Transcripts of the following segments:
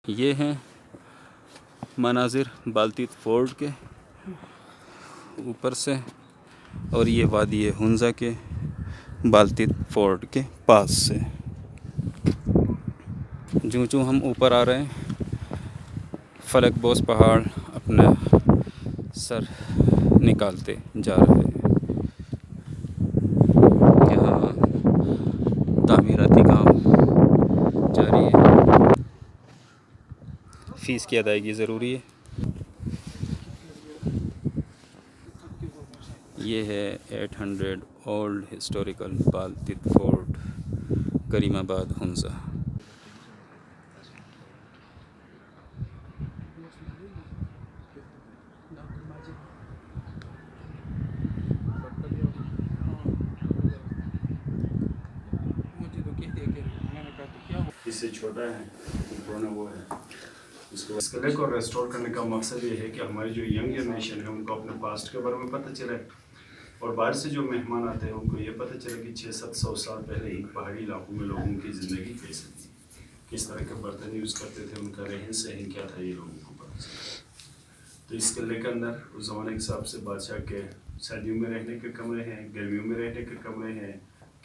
ये हैं मनाजिर बाल्तीत फोर्ट के ऊपर से, और ये वादी हुंजा के बाल्तीत फोर्ट के पास से। जूँ हम ऊपर आ रहे हैं, फलक बोस पहाड़ अपना सर निकालते जा रहे हैं। यहाँ तामीराती काम जारी है। फ़ीस की अदायगी ज़रूरी है। ये है 800 old historical Baltit fort, Karimabad Hunza. इससे छोटा है, पुराना वो है। इसको इस किले को रेस्टोर करने का मकसद ये है कि हमारी जो यंग जनरेशन है उनको अपने पास्ट के बारे में पता चले, और बाहर से जो मेहमान आते हैं उनको ये पता चले कि 600-700 साल पहले इन पहाड़ी इलाकों में लोगों की ज़िंदगी कैसी थी, किस तरह के बर्तन यूज़ करते थे, उनका रहन सहन क्या था, ये लोगों को पता चला। तो इस किले के अंदर उस ज़माने के हिसाब से बादशाह के सर्दियों में रहने के कमरे हैं, गर्मियों में रहने के कमरे हैं,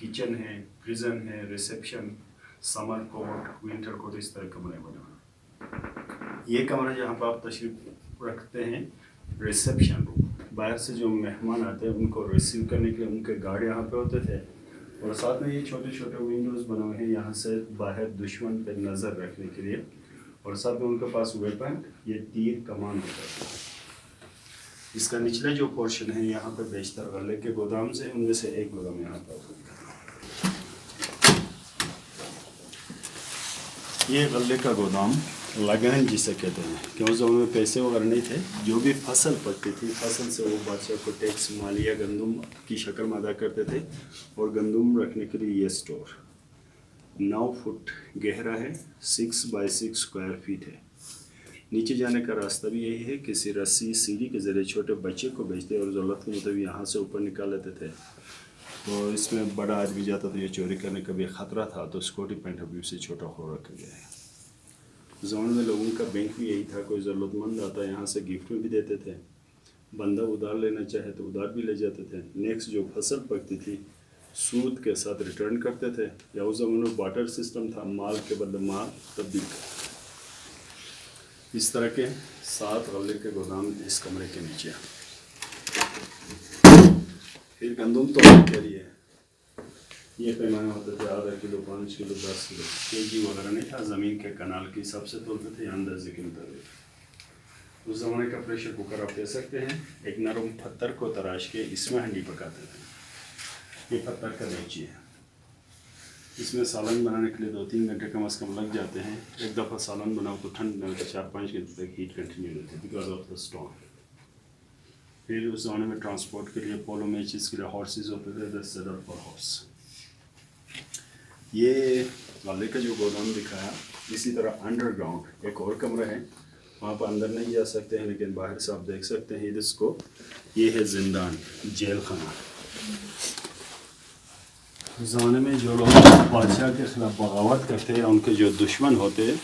किचन है, प्रिजन है, reception, summer court, winter court, इस तरह कमरे बने हुए। ये कमरा जहाँ पर आप तशरीफ रखते हैं रिसेप्शन रूम। बाहर से जो मेहमान आते हैं उनको रिसीव करने के लिए उनके गार्ड यहाँ पे होते थे, और साथ में ये छोटे छोटे विंडोज़ बने हुए हैं यहाँ से बाहर दुश्मन पे नज़र रखने के लिए, और साथ में उनके पास वेपन, ये तीर कमान होता है। इसका निचले जो पोर्शन है यहाँ पे बेशतर गले के गोदाम से, उनमें से एक गोदाम यहाँ पर। ये गले का गोदाम लगान जिसे कहते हैं, क्यों ज़माने में पैसे वगैरह नहीं थे, जो भी फसल पकती थी फसल से वो बादशाह को टैक्स मालिया गंदम की शक्ल में अदा करते थे, और गंदम रखने के लिए ये स्टोर 9 फुट गहरा है, 6 बाई 6 स्क्वायर फीट है। नीचे जाने का रास्ता भी यही है, किसी रस्सी सीढ़ी के ज़रिए छोटे बच्चे को भेजते और ज़रूरत के मुताबिक यहाँ से ऊपर निकाल लेते थे। तो इसमें बड़ा आदमी जाता था, ये चोरी करने का भी ख़तरा था, तो सिक्योरिटी पॉइंट ऑफ व्यू से छोटा हो रखा गया है। ज़माने में लोगों का बैंक भी यही था, कोई ज़रूरतमंद आता यहाँ से गिफ्ट में भी देते थे, बंदा उधार लेना चाहे तो उधार भी ले जाते थे। नेक्स्ट जो फसल पकती थी सूद के साथ रिटर्न करते थे, या उस ज़माने में बाटर सिस्टम था, माल के बदले माल तब्दील करते। इस तरह के 7 गले के गोदाम इस कमरे के नीचे। फिर गंदम तोड़ने के लिए ये पैमाने होते थे, आधा किलो, 5 किलो, 10 किलो, केजी वगैरह नहीं था, ज़मीन के कनाल के हिसाब से तोड़ते थे, अंदाजे के मुताबिक। उस ज़माने का प्रेशर कुकर आप कह सकते हैं। एक नरम पत्थर को तराश के इसमें हंडी पकाते थे। ये पत्थर का देगची है, इसमें सालन बनाने के लिए 2-3 घंटे कम से कम लग जाते हैं। एक दफ़ा सालन बनाओ तो ठंड में 4-5 घंटे तक हीट कंटिन्यू रहती है, बिकॉज ऑफ द स्टोन। फिर उस ज़माने में ट्रांसपोर्ट के लिए पोलो मैचेस के लिए हॉर्सेस होते थे, द सेडर फॉर हॉर्स। ये गले का जो गोदाम दिखाया, इसी तरह अंडरग्राउंड एक और कमरा है, वहाँ पर अंदर नहीं जा सकते हैं, लेकिन बाहर से आप देख सकते हैं इसको। ये है जिंदान, जेल खाना। उस ज़माने में जो लोग बादशाह के ख़िलाफ़ बगावत करते हैं, उनके जो दुश्मन होते हैं,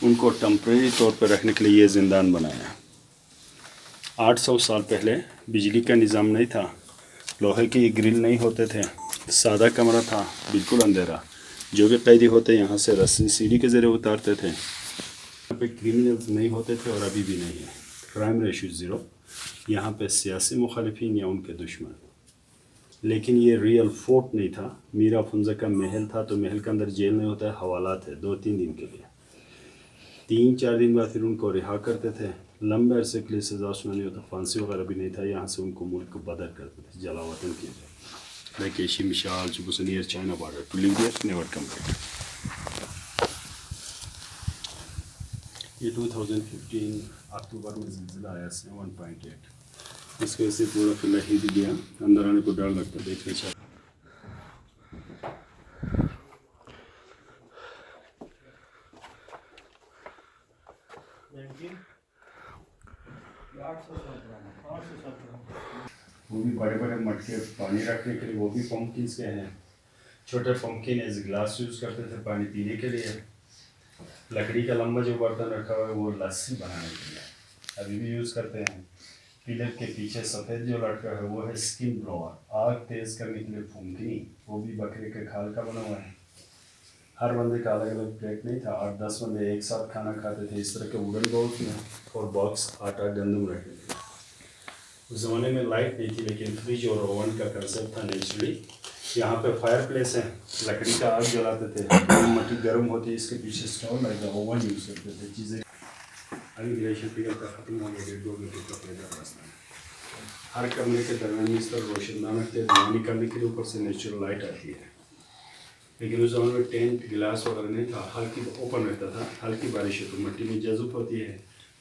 उनको टेम्परेरी तौर पर रखने के लिए ये ज़िंदान बनाया। 800 साल पहले बिजली का निज़ाम नहीं था, लोहे के ग्रिल नहीं होते थे, सादा कमरा था, बिल्कुल अंधेरा। जो भी कैदी होते यहाँ से रस्सी सीढ़ी के ज़रिए उतारते थे। यहाँ पे क्रिमिनल्स नहीं होते थे, और अभी भी नहीं है। Crime ratio 0। यहाँ पे सियासी मुखालिफिन या उनके दुश्मन। लेकिन ये रियल फोर्ट नहीं था, मीरा फुंजा का महल था, तो महल के अंदर जेल नहीं होता है, हवालात है 2-3 दिन के लिए। 3-4 दिन बाद फिर उनको रिहा करते थे। लंबे अरसे के लिए सज़ा सुनानी होता, फांसी वगैरह भी नहीं था। यहाँ से उनको मुल्क को बदर करते थे, जला वतन किए थे। Like Asia Mishal, which was near China border. To live there, never complete. ये 2015 अक्टूबर में ज़िलज़िला आया 7.8। इसके वजह से पूरा किला हिल गया, अंदर आने को डर लगता, देखने चाहिए। वो भी बड़े बड़े मटके पानी रखने के लिए, वो भी पंपकिन्स के हैं। छोटे पंपकिन एज ग्लास यूज़ करते थे पानी पीने के लिए। लकड़ी का लंबा जो बर्तन रखा हुआ है वो लस्सी बनाने के लिए अभी भी यूज़ करते हैं। पिलर के पीछे सफ़ेद जो लटका है वो है स्किन ब्लोअर, आग तेज़ करने के लिए फुंकनी, वो भी बकरे के खाल का बना हुआ है। हर बंदे का अलग अलग प्लेट नहीं था, 8-10 बंदे एक साथ खाना खाते थे इस तरह के वुडन बाउल्स में, और बॉक्स आटा गंदम रखते थे। उस ज़माने में लाइट नहीं थी, लेकिन फ्रिज और ओवन का कंसेप्ट था नेचुरली। यहाँ पे फायर प्लेस है, लकड़ी का आग जलाते थे, मिट्टी गर्म होती है, इसके पीछे स्टोव लगा, ओवन यूज़ करते थे चीज़ें। अभी ग्लेशियर पिघल का ख़त्म हो गया, 1-2 मीटर का पैदल रास्ता है। हर कमरे के दरमियान इस तरह रोशनदान रखते हैं, धुआं निकालने के लिए, ऊपर से नेचुरल लाइट आती है। लेकिन उस ज़माने में टेंट गिलास वगैरह नहीं था, हल्की ओपन रहता था, हल्की बारिश हो तो मिट्टी में जज़ब होती है।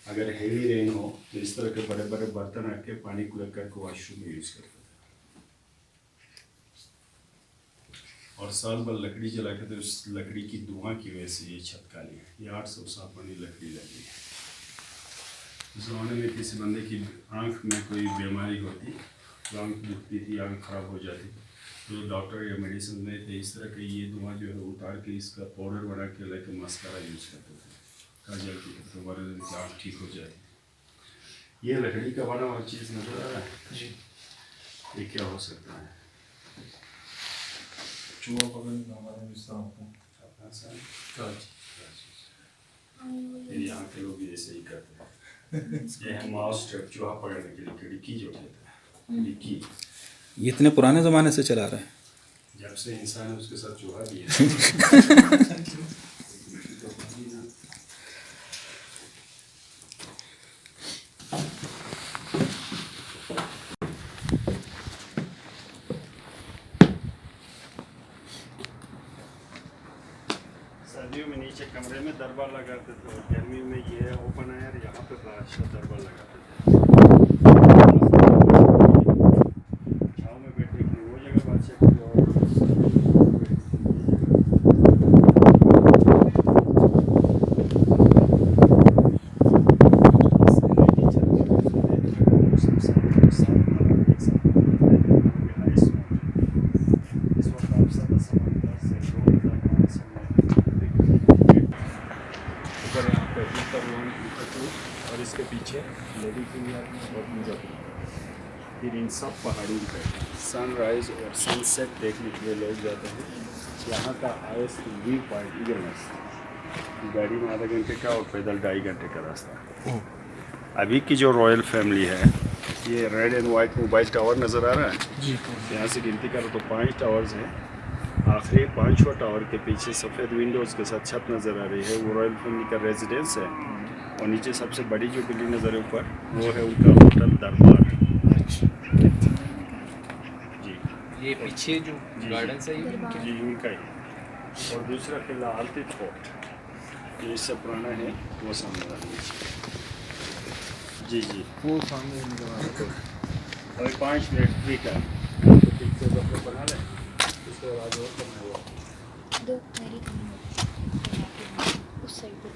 अगर हेवी रेन हो तो इस तरह के बड़े बड़े बर्तन रख के पानी कूलर करके वॉशरूम में यूज़ करते थे। और साल भर लकड़ी जला के, तो उस लकड़ी की धुआं की वजह से ये छत काली है। ये 800 साल पुरानी लकड़ी लगी है। उस ज़माने में किसी बंदे की आँख में कोई बीमारी होती, आँख दुखती थी, आँख खराब हो जाती, तो डॉक्टर या मेडिसिन नहीं थे, इस तरह के ये धुआं जो है उतार के इसका पाउडर बना के लेके मस्कारा यूज़ करते थे, काजल की, तो हमारे दिन की आँख ठीक हो जाती। ये लकड़ी का बना हुआ चीज़ नजर आ रहा है जी, ये क्या हो सकता है? चूहा पकड़ने का हमारे में हिस्सा होता है। अपना सा काज। ये यहाँ के लोग भी ऐसे ही करते हैं। ये है माउस ट्रैप, चूहा पकड़ने के लिए खिड़की जो कहते हैं, खिड़की। ये इतने पुराने ज़माने से चला रहा है। जब से इंसान है उसके साथ चूहा भी है। सर्दियों में नीचे कमरे में दरबार लगाते थे, और गर्मी में ये ओपन एयर यहाँ पे बादशाह दरबार लगाते थे। छाँव में बैठने के लिए वो जगह बादशाह की, और और इसके पीछे लेडी कुलिया और मुजफ्फर। फिर इन सब पहाड़ों पे सनराइज़ और सनसेट देखने के लिए लोग जाते हैं। यहाँ का highest view point eagle nest, गाड़ी में आधा घंटे का और पैदल 2.5 घंटे का रास्ता। अभी की जो रॉयल फैमिली है, ये red and white mobile tower नज़र आ रहा है जी। यहाँ से गिनती करो तो 5 टावर्स हैं। आखिरी 5वां टावर के पीछे सफ़ेद विंडोज़ के साथ छत नज़र आ रही है, वो रॉयल फैमिली का रेजिडेंस है। और नीचे सबसे बड़ी जो बिल्डिंग नज़र है ऊपर, वो है उनका होटल दरबार। जी, ये पीछे जो गार्डन है ये जी उनका ही। और दूसरा किला आलतित फोर्ट, जो इससे पुराना है, वो सामने वाला नीचे। जी जी, वो सामने निकल रहा है। और 5 मिनट फ्री का पिक्चर अपने बना लें, उसके बाद और करना हुआ। दो मेरी उस साइड पे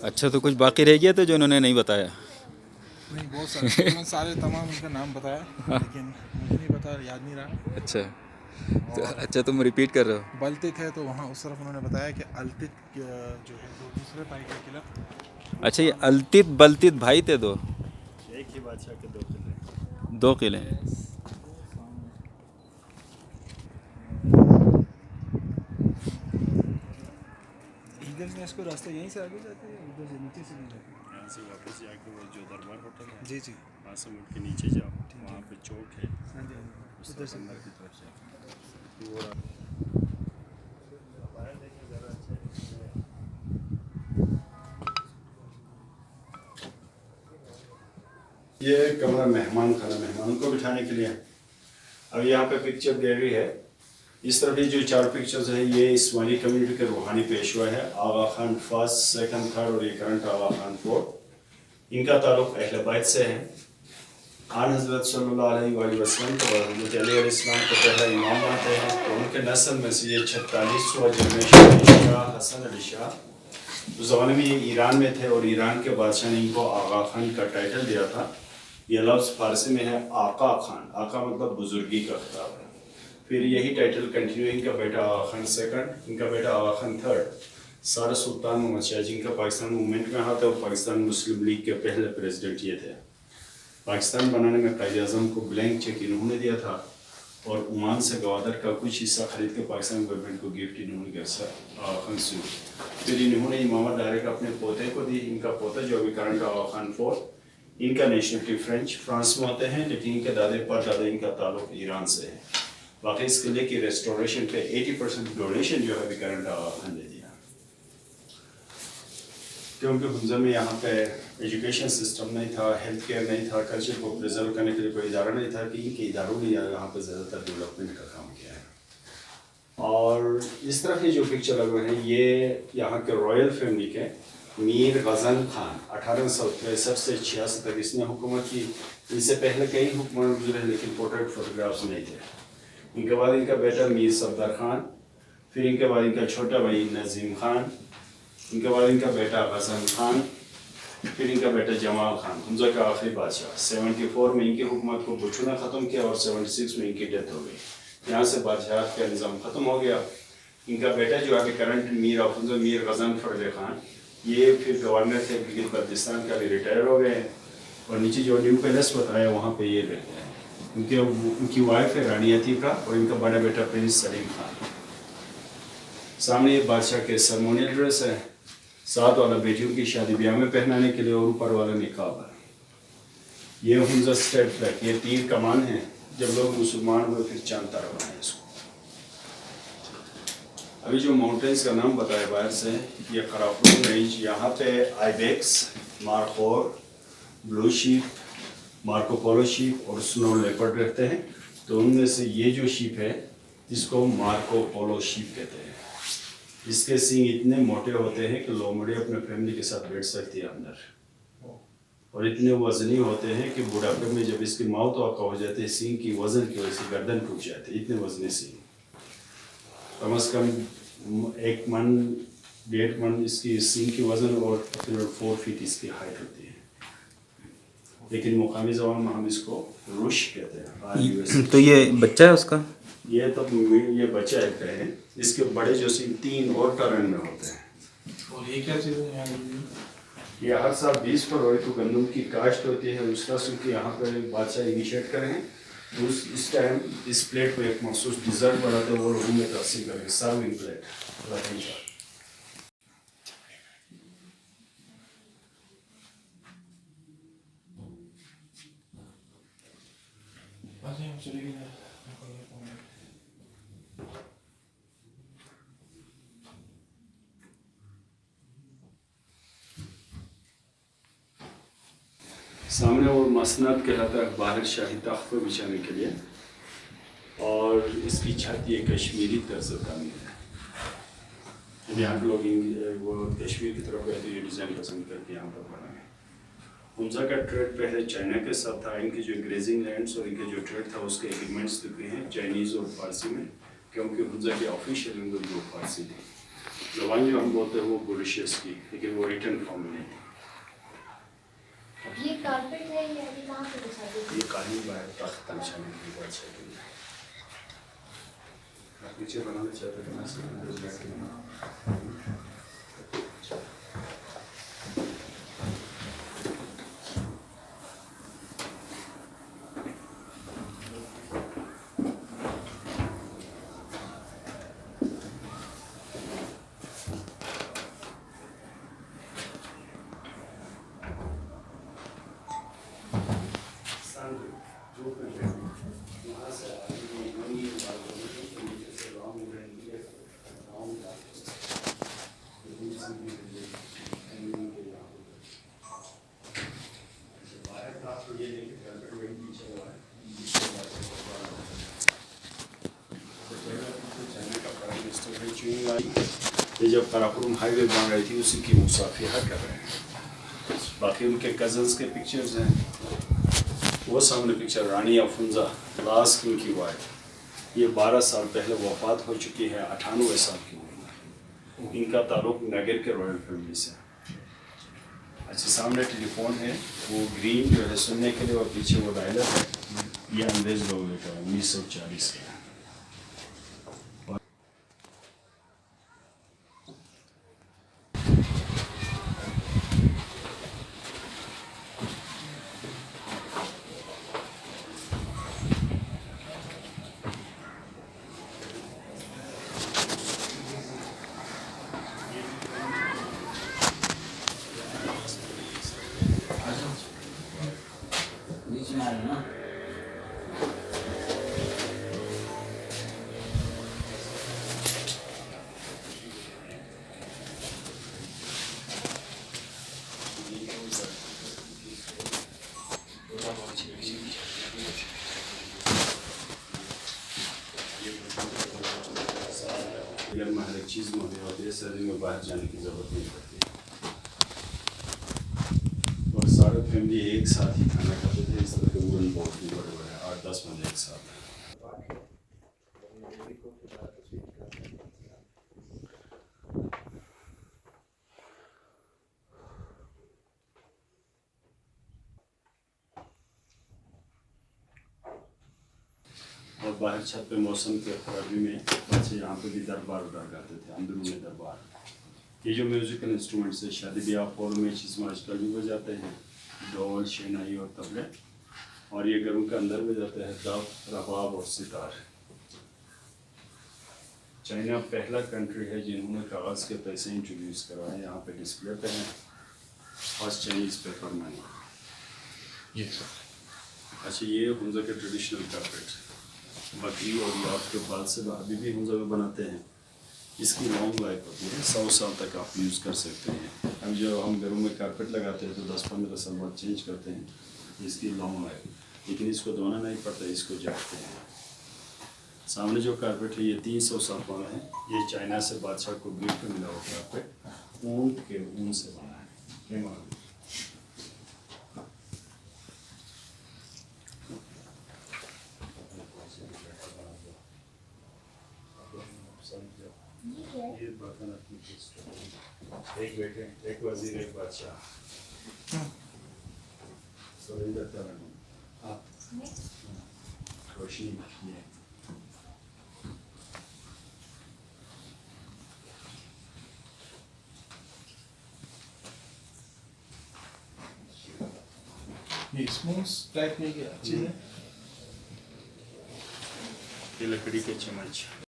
अच्छा, तो कुछ बाकी रह गया था जो उन्होंने नहीं बताया? नहीं, बहुत सारे उन्होंने सारे तमाम उनका नाम बताया, लेकिन मुझे नहीं पता, याद नहीं रहा। अच्छा, तो अच्छा तुम रिपीट कर रहे हो। बल्तित है तो वहाँ उस तरफ उन्होंने बताया कि अल्तित जो है वो दूसरे पाई का किला। अच्छा, ये अल्तित बल्तित भाई थे दो? एक ही बादशाह के 2 किले। 2 किले हैं। ईगल में इसको रास्ता यहीं से आगे जाते हैं, उधर से नीचे से नहीं जाते? यहाँ से वापस जाके वो जो दरबार होटल है, जी जी। से मुड़ के नीचे जाओ, वहाँ पे चौक है, हाँ जी, हाँ जी। उस इधर तरफ से अंदर की तरफ जाओ। वो रहा। बाहर देखिए ज़रा अच्छा है। ये कमरा मेहमान खाना, मेहमानों को बिठाने के लिए। अब यहाँ पे पिक्चर गैलरी है। इस तरफ ये जो 4 पिक्चर्स है, ये इस्माइली कम्युनिटी के रूहानी पेशवा है, आगा खान फर्स्ट, सेकंड, थर्ड और ये करंट आगा खान फोर्थ। इनका ताल्लुक अहले बैत से है। आन हज़रत सल्लल्लाहु अलैहि वसल्लम को हज़रत अली अलैहिस्सलाम को पहला इमाम मानते हैं, तो उनके नस्ल में से ये 46वां जनरेशन शाह हसन अली शाह। उस ज़माने में ये ईरान में थे और ईरान के बादशाह ने इनको आगा खान का टाइटल दिया था। ये लफ्ज़ फारसी में है आका खान, आका मतलब बुजुर्गी का खिताब है। फिर यही टाइटल कंटिन्यू इनका बेटा आगा खान सेकंड, इनका बेटा आगा खान थर्ड, सारा सुल्तान मोहम्मद शाह जिनका पाकिस्तान मूवमेंट में हाथ है और पाकिस्तान मुस्लिम लीग के पहले प्रेसिडेंट ये थे। पाकिस्तान बनाने में कायद आज़म को ब्लैंक चेक इन्होंने दिया था और ओमान से गवादर का कुछ हिस्सा खरीद के पाकिस्तान गवर्नमेंट को गिफ्ट इन्होंने किया आगा खान से। फिर इन्होंने इमामत डायरेक्ट अपने पोते को दी। इनका पोता जो अभी करंट आगा खान फोर्थ, इनका नेशनलिटी फ्रेंच, फ्रांस में होते हैं, लेकिन इनके दादे परदादे इनका ताल्लुक ईरान से है। बाकी इस किले की रेस्टोरेशन पे 80% डोनेशन जो है अभी करंट आगा खान ने दिया, क्योंकि हुंजा में यहाँ पे एजुकेशन सिस्टम नहीं था, हेल्थ केयर नहीं था, कल्चर को प्रिजर्व करने के लिए कोई इदारा नहीं था कि इनके इदारों ने यहाँ पे ज़्यादातर डेवलपमेंट का काम किया है। और इस तरह के जो पिक्चर लगे हैं, ये यहाँ के रॉयल फैमिली के मीर गज़न खान 1863 से 86 तक इसने हुकूमत की। इनसे पहले कई हुक्मरान गुजरे लेकिन पोर्ट्रेट फोटोग्राफ्स नहीं थे। इनके बाद इनका बेटा मीर सफदर खान, फिर इनके बाद इनका छोटा भाई नज़ीम खान, इनके बाद इनका बेटा गज़न खान, फिर इनका बेटा जमाल खान, हुंजा का आखिरी बादशाह। 74 में इनकी हुकूमत को भुट्टो ने ख़त्म किया और 76 में इनकी डेथ हो गई। यहाँ से बादशाह का निज़ाम ख़त्म हो गया। इनका बेटा जो अभी करंट मीर अफजल मीर गज़न फरद खान, ये फिर गवर्नर थे गिलगित बल्तिस्तान का, भी रिटायर हो गए। और नीचे जो न्यू पैलेस बताया वहाँ पे ये रहते हैं। उनकी वाइफ है रानी अतीका और इनका बड़ा बेटा प्रिंस सलीम खान। सामने ये बादशाह के सरमोनियल ड्रेस है, 7 वाला बेटियों की शादी ब्याह में पहनाने के लिए, और ऊपर वाला निकाब है। ये हुंजा स्टेट फ्लैग, ये तीर कमान है। जब लोग मुसलमान हुए फिर चांद तारा बनाए इसको। अभी जो माउंटेन्स का नाम बताया बाहर से, ये कराकोरम रेंज, यहाँ पे ibex, markhor, blue sheep, Marco Polo sheep और स्नो लेपर्ड रहते हैं। तो उनमें से ये जो शीप है इसको मार्को पोलो शीप कहते हैं। इसके सींग इतने मोटे होते हैं कि लोमड़ी अपने फैमिली के साथ बैठ सकती है अंदर, और इतने वजनी होते हैं कि बुढ़ापे में जब इसकी मौत वाक़ हो जाती है, सींग की वजन की वजह से गर्दन टूट जाती है। इतने वजनी सींग, कम से कम 1 मन 1.5 मन इसकी सींग की वजन और 4 फीट इसकी हाइट होती है। लेकिन मुकामी ज़बान में हम इसको रुश कहते हैं। तो ये बच्चा है उसका? ये बच्चा एक है। इसके बड़े जो सींग 3 और टर्न में होते हैं। और ये क्या चीज़ है यहाँ? ये हर साल 20 फरवरी को गंदम की काश्त होती है। उस तरह से कि यहाँ पर बादशाह इनिशिएट करें, इस टाइम इस प्लेट को एक मखसूस डिज़र्ट बनाते हैं, वो लोगों में तकसीम करेंगे, सर्विंग प्लेट। सामने वो मसनद कहलाता है, बाहर शाही तख्त पर बिछाने के लिए, और इसकी छत ये कश्मीरी तर्ज तामीर है। यहाँ के लोग वो कश्मीर की तरफ गए तो ये डिज़ाइन पसंद करके यहाँ पर बनाए। हुंजा का ट्रेड पहले चाइना के साथ था। इनके जो ग्रेजिंग लैंड्स और इनके जो ट्रेड था उसके एग्रीमेंट्स लिखे हैं चाइनीज़ और फारसी में, क्योंकि हुंजा की ऑफिशियल लैंग्वेज वो फारसी थी। ज़बान जो हम बोलते हैं वो बुलिशियस की, लेकिन वो रिटर्न फॉर्म में नहीं थी। ये कारपेट है, ये अभी कहाँ पे बिछा दी? ये कालीन बाहर तख्त बिछाने की बादशाह के लिए। आप नीचे बनाना चाहते हैं ना? वहाँ से आगे ये बात नीचे से राउंड रहेंगे राउंड बाहर का तो ये देखिए कार्पेट वही पीछे हुआ है चाइना का प्राइम मिनिस्टर है चुनिंग आई ये जब काराकोरम हाईवे बन रही थी उसी की मुसाफिर कर रहे हैं बाकी उनके कजन्स के पिक्चर्स हैं वो सामने पिक्चर रानी अफुंजा लास्ट किंग की वाइफ ये 12 साल पहले वफात हो चुकी है 98 साल की उम्र में इनका ताल्लुक नगर के रॉयल फैमिली से अच्छा सामने टेलीफोन है वो ग्रीन जो है सुनने के लिए और पीछे वो डायलर है ये अंग्रेज लोगों का 1940 का घर में हर एक चीज़ मौजूद होती है सर्दी में बाहर जाने की ज़रूरत नहीं पड़ती और सारे फैमिली एक साथ ही खाना खाते थे इस तरह के वुडन बहुत ही बड़े बड़े 8-10 बंदे एक साथ और बाहर छत पे मौसम के खराबी में बच्चे यहाँ पे भी दरबार उड़ा करते थे अंदरूनी दरबार ये जो म्यूज़िकल इंस्ट्रूमेंट्स है शादी ब्याह फॉर में चीज़ आजकल भी बजाते हैं ढोल शहनाई और तबले और ये घरों के अंदर में जाते हैं दफ रबाब और सितार चाइना पहला कंट्री है जिन्होंने कागज़ के पैसे इंट्रोड्यूस करवाए यहाँ पे डिस्प्ले पे हैं फर्स्ट चाइनीज़ पेपर मनी अच्छा ये हुंजा के ट्रेडिशनल कार्पेट बकरी और याक के बाद से अभी भी हुंजा में बनाते हैं इसकी लॉन्ग लाइफ होती है 100 साल तक आप यूज़ कर सकते हैं अब जो हम घरों में कारपेट लगाते हैं तो 10-15 साल बाद चेंज करते हैं इसकी लॉन्ग लाइफ लेकिन इसको धोना नहीं पड़ता इसको जाते हैं सामने जो कारपेट है ये 300 साल पुराना है ये चाइना से बादशाह को गिफ्ट में मिला हुआ कारपेट ऊँट के ऊन से बना है ये बर्तन अपनी एक बेटे एक वजीर एक बादशाह तो इधर तरह आप रोशनी ये स्मूथ टाइप में अच्छी है ये लकड़ी के चम्मच